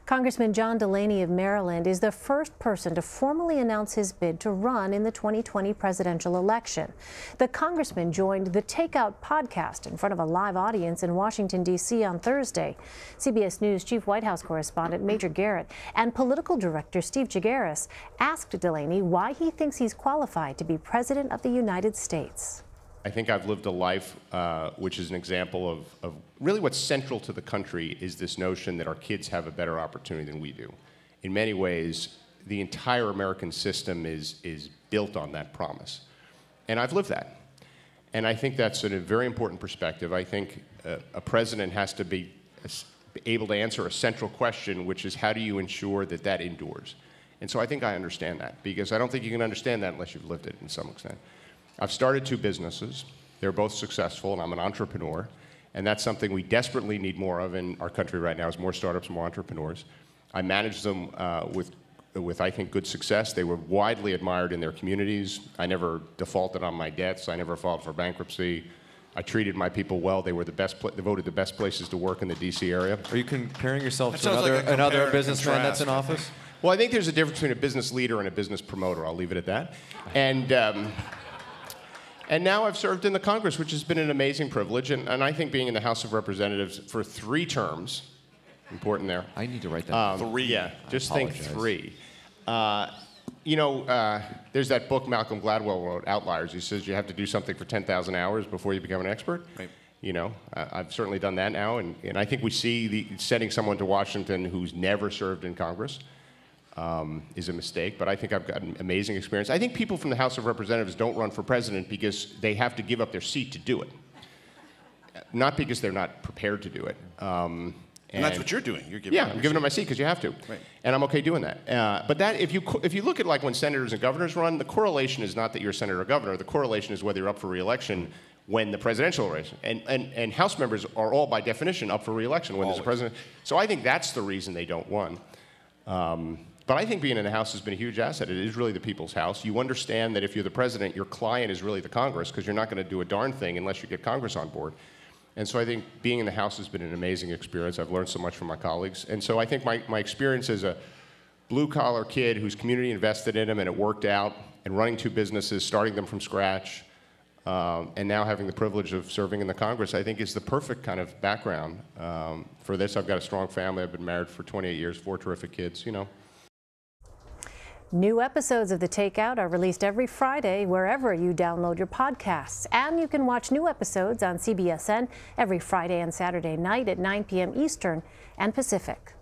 Congressman John Delaney of Maryland is the first person to formally announce his bid to run in the 2020 presidential election. The congressman joined the Takeout podcast in front of a live audience in Washington, D.C. on Thursday. CBS News Chief White House correspondent Major Garrett and political director Steve Chaggaris asked Delaney why he thinks he's qualified to be President of the United States. I think I've lived a life which is an example of really what's central to the country is this notion that our kids have a better opportunity than we do. In many ways, the entire American system is built on that promise. And I've lived that. And I think that's a very important perspective. I think a president has to be able to answer a central question, which is how do you ensure that that endures? And so I think I understand that, because I don't think you can understand that unless you've lived it in some extent. I've started 2 businesses. They're both successful, and I'm an entrepreneur. And that's something we desperately need more of in our country right now, is more startups, more entrepreneurs. I managed them with, I think, good success. They were widely admired in their communities. I never defaulted on my debts. I never filed for bankruptcy. I treated my people well. They were the best, voted the best places to work in the D.C. area. Are you comparing yourself to another businessman that's in office? Well, I think there's a difference between a business leader and a business promoter. I'll leave it at that. And now I've served in the Congress, which has been an amazing privilege. And I think being in the House of Representatives for 3 terms, important there. I need to write that down. 3. Yeah, just think 3. There's that book Malcolm Gladwell wrote, Outliers. He says you have to do something for 10,000 hours before you become an expert. Right. You know, I've certainly done that now. And I think we see sending someone to Washington who's never served in Congress is a mistake, but I think I've got an amazing experience. I think people from the House of Representatives don't run for president because they have to give up their seat to do it, not because they're not prepared to do it. And that's what you're doing. You're giving I'm giving up my seat because you have to, right. And I'm okay doing that. But that, if you look at like when senators and governors run, the correlation is not that you're a senator or governor. The correlation is whether you're up for re-election when the presidential race. And House members are all by definition up for re-election when there's a president. So I think that's the reason they don't run. But I think being in the House has been a huge asset. It is really the people's house. You understand that if you're the president, your client is really the Congress, because you're not going to do a darn thing unless you get Congress on board. And so I think being in the House has been an amazing experience. I've learned so much from my colleagues. And so I think my experience as a blue-collar kid whose community invested in him and it worked out, and running 2 businesses, starting them from scratch, and now having the privilege of serving in the Congress, I think is the perfect kind of background for this. I've got a strong family. I've been married for 28 years, 4 terrific kids, you know. New episodes of The Takeout are released every Friday wherever you download your podcasts. And you can watch new episodes on CBSN every Friday and Saturday night at 9 p.m. Eastern and Pacific.